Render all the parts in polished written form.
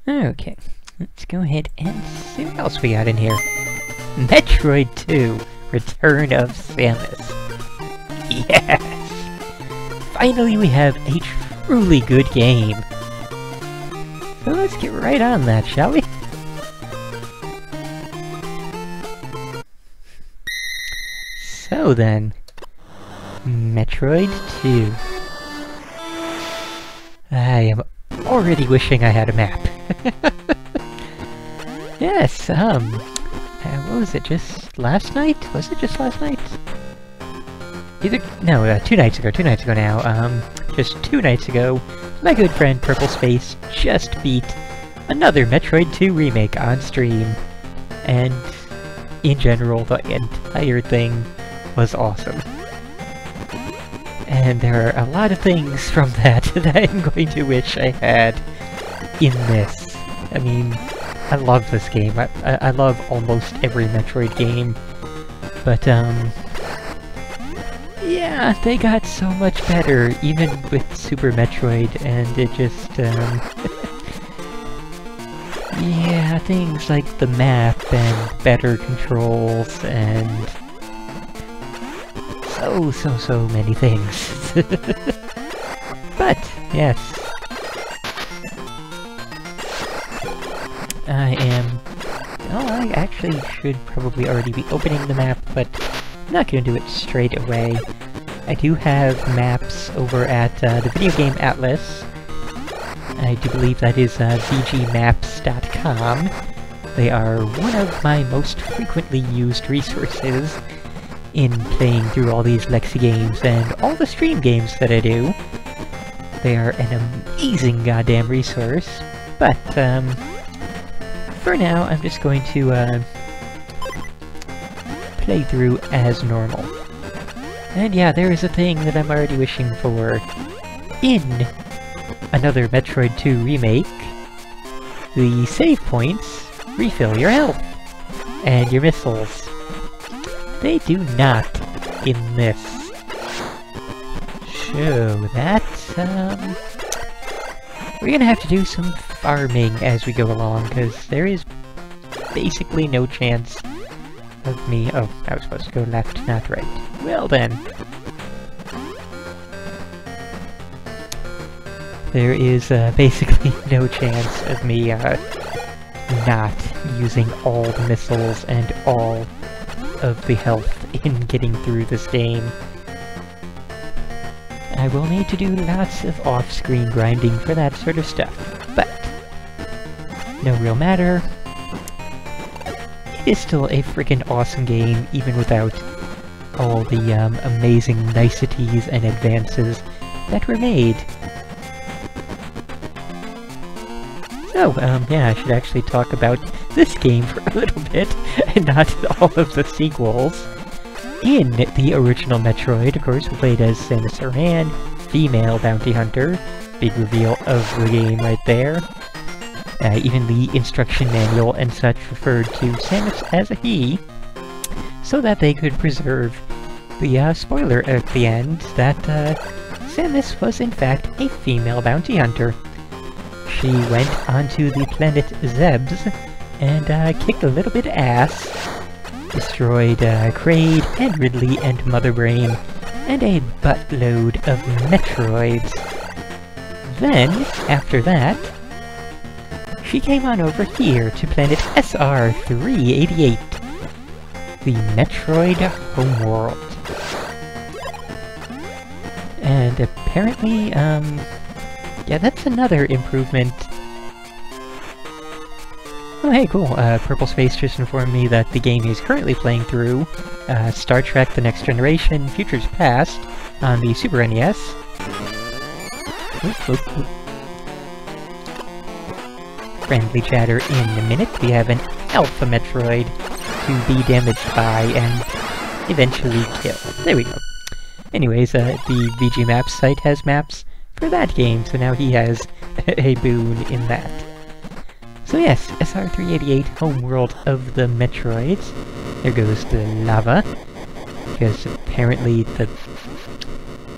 Okay, let's go ahead and see what else we got in here. Metroid 2, Return of Samus. Yes! Finally we have a truly good game. So let's get right on that, shall we? So then, Metroid 2. I am already wishing I had a map. Yes, what was it, just last night? Was it just last night? No, 2 nights ago now, just 2 nights ago, my good friend Purple Space just beat another Metroid 2 remake on stream, and in general, the entire thing was awesome. And there are a lot of things from that that I'm going to wish I had in this. I mean, I love this game. I love almost every Metroid game, but yeah, they got so much better, even with Super Metroid, and it just, yeah, things like the map and better controls and so many things. But, yes. I actually should probably already be opening the map, but I'm not going to do it straight away. I do have maps over at the Video Game Atlas. I do believe that is vgmaps.com. They are one of my most frequently used resources in playing through all these Lexi games and all the stream games that I do. They are an amazing goddamn resource, but for now I'm just going to play through as normal. And yeah, there is a thing that I'm already wishing for in another Metroid 2 remake. The save points refill your health and your missiles. They do not in this. So that, we're gonna have to do some farming as we go along, because there is basically no chance of me— oh, I was supposed to go left, not right. Well then. There is basically no chance of me not using all the missiles and all of the health in getting through this game. I will need to do lots of off-screen grinding for that sort of stuff, but no real matter. It is still a freaking awesome game, even without all the amazing niceties and advances that were made. So, yeah, I should actually talk about this game for a little bit, and not all of the sequels. In the original Metroid, of course, we played as Samus Aran, female bounty hunter. Big reveal of the game right there. Even the instruction manual and such referred to Samus as a he, so that they could preserve the spoiler at the end that Samus was in fact a female bounty hunter. She went onto the planet Zebes and kicked a little bit of ass, destroyed Kraid and Ridley and Mother Brain, and a buttload of Metroids. Then, after that, she came on over here to planet SR-388, the Metroid Homeworld. And apparently, yeah, that's another improvement. Oh hey, cool, Purple Space just informed me that the game is currently playing through Star Trek The Next Generation Futures Past on the Super NES. Oop, oop, oop. Friendly chatter in a minute. We have an Alpha Metroid to be damaged by and eventually kill. There we go. Anyways, the VG Maps site has maps for that game, so now he has a boon in that. So yes, SR-388, Homeworld of the Metroids. There goes the lava, because apparently the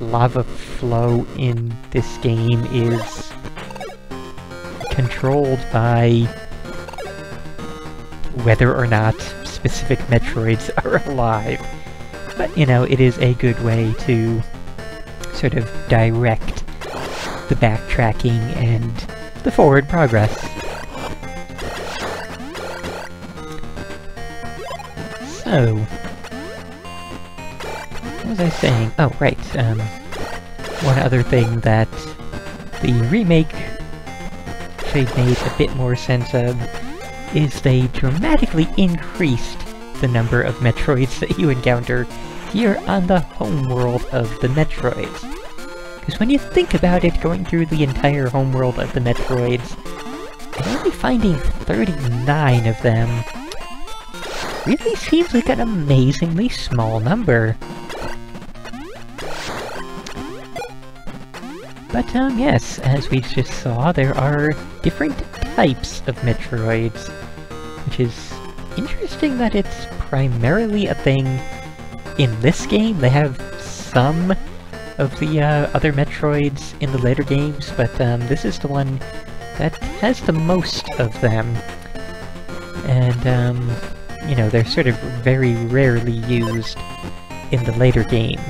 lava flow in this game is controlled by whether or not specific Metroids are alive. But, you know, it is a good way to sort of direct the backtracking and the forward progress. So, what was I saying? Oh, right, one other thing that the remake should made a bit more sense of is they dramatically increased the number of Metroids that you encounter here on the homeworld of the Metroids. Because when you think about it, going through the entire homeworld of the Metroids, and only finding 39 of them really seems like an amazingly small number. But, yes, as we just saw, there are different types of Metroids, which is interesting that it's primarily a thing in this game. They have some of the other Metroids in the later games, but this is the one that has the most of them. And, you know, they're sort of very rarely used in the later games.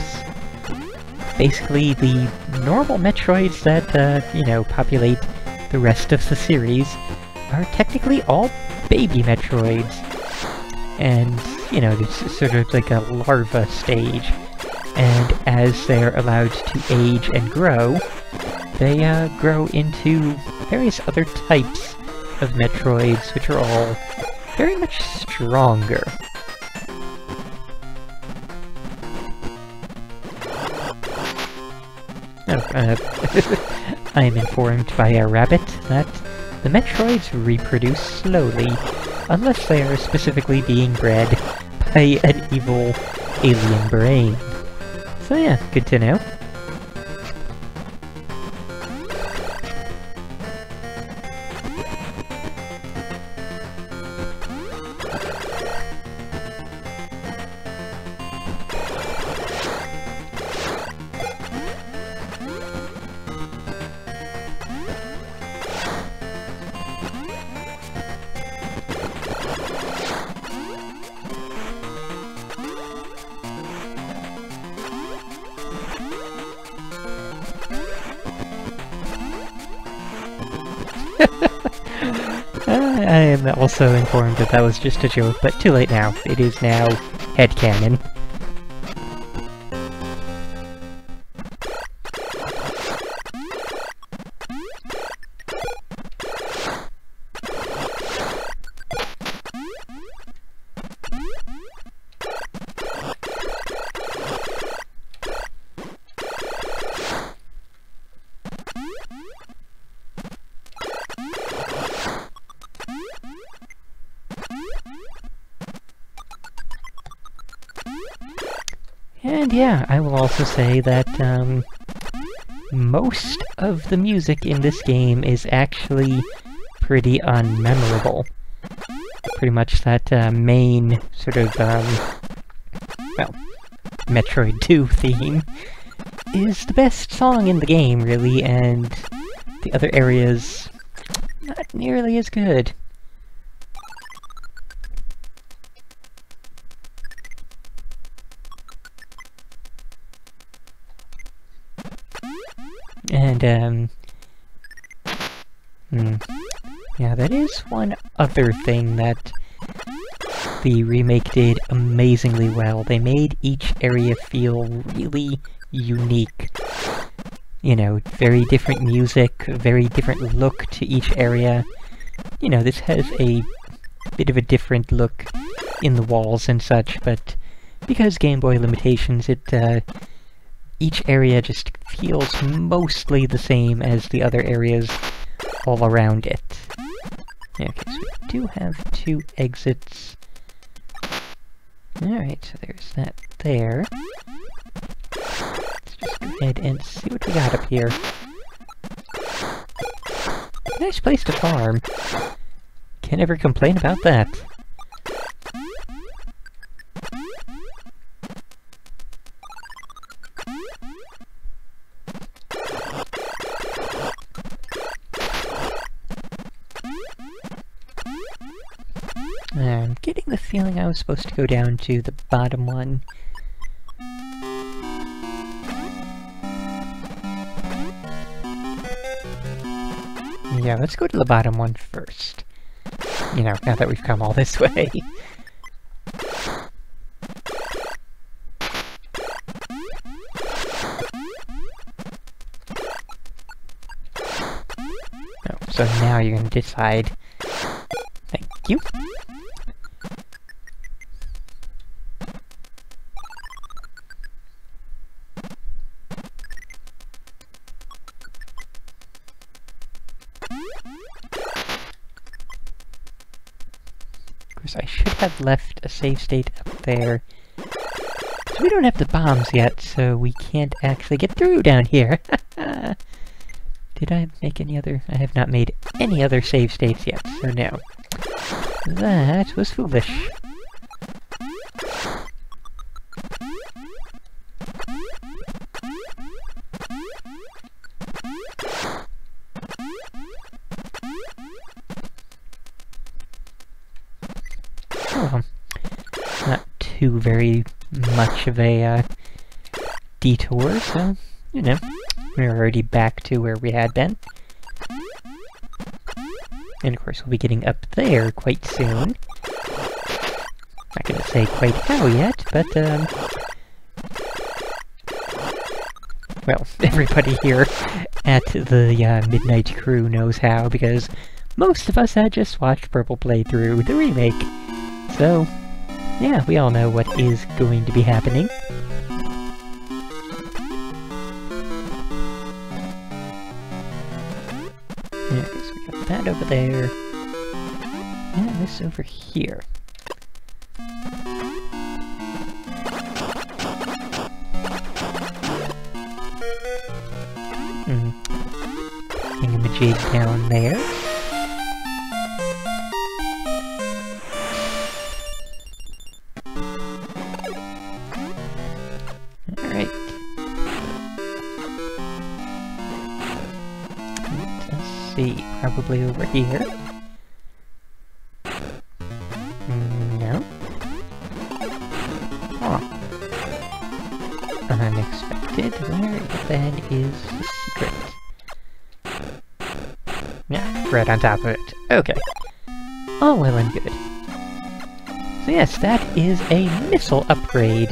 Basically, the normal Metroids that, you know, populate the rest of the series are technically all baby Metroids. And, you know, it's sort of like a larva stage. And as they're allowed to age and grow, they grow into various other types of Metroids, which are all very much stronger. I am informed by a rabbit that the Metroids reproduce slowly, unless they are specifically being bred by an evil alien brain. So yeah, good to know. I am also informed that that was just a joke, but too late now. It is now headcanon. And yeah, I will also say that most of the music in this game is actually pretty unmemorable. Pretty much that main sort of, well, Metroid 2 theme is the best song in the game, really, and the other areas not nearly as good. And, yeah, that is one other thing that the remake did amazingly well. They made each area feel really unique. You know, very different music, very different look to each area. You know, this has a bit of a different look in the walls and such, but because Game Boy limitations, each area just feels mostly the same as the other areas all around it. Okay, so we do have 2 exits. Alright, so there's that there. Let's just go ahead and see what we got up here. Nice place to farm. Can't ever complain about that. getting the feeling I was supposed to go down to the bottom one. Yeah, let's go to the bottom one first. You know, now that we've come all this way. Oh, so now you're gonna decide. Thank you. I should have left a save state up there. So we don't have the bombs yet, so we can't actually get through down here. Did I make any other? I have not made any other save states yet, so no. That was foolish. Well, not too very much of a detour, so, you know, we're already back to where we had been. And of course we'll be getting up there quite soon. Not gonna say quite how yet, but, well, everybody here at the Midnight Crew knows how, because most of us had just watched Purple play through the remake. So, yeah, we all know what is going to be happening. Yeah, so we got that over there. And this over here. Thingamajig down there. Alright. Let's see, probably over here. No. Oh. Unexpected. Where then is the secret? Yeah, right on top of it. Okay. All well and good. So yes, that is a missile upgrade.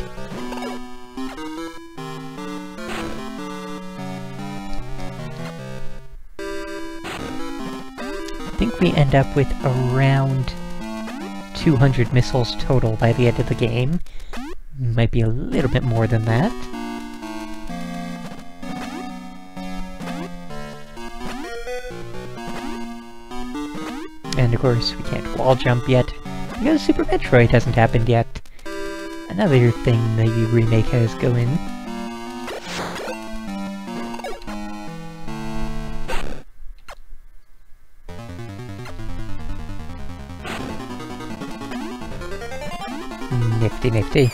I think we end up with around 200 missiles total by the end of the game. Might be a little bit more than that. And of course, we can't wall jump yet, because Super Metroid hasn't happened yet. Another thing the remake has going. Nifty, nifty.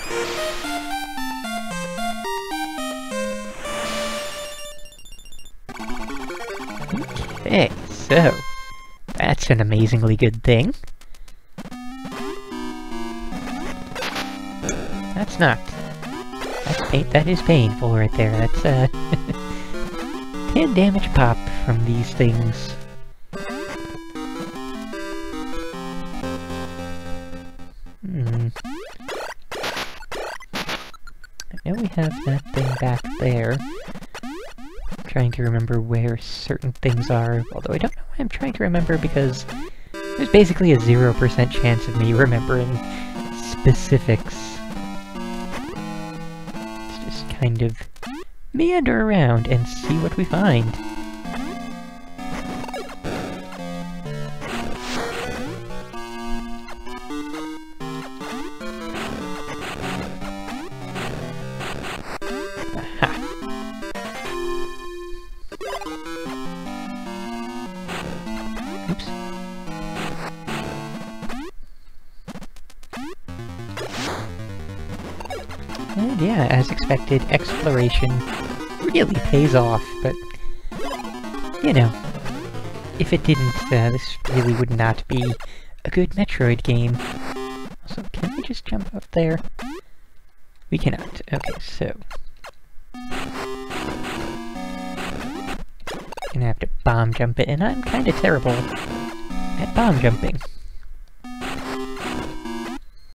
Okay, so that's an amazingly good thing. That's not. That is painful right there. That's 10 damage pop from these things. I know we have that thing back there. I'm trying to remember where certain things are, although I don't know why I'm trying to remember, because there's basically a 0% chance of me remembering specifics. Let's just kind of meander around and see what we find. And yeah, as expected, exploration really pays off, but, you know, if it didn't, this really would not be a good Metroid game. just jump up there? We cannot. Okay, so... gonna have to bomb jump it, and I'm kinda terrible at bomb jumping.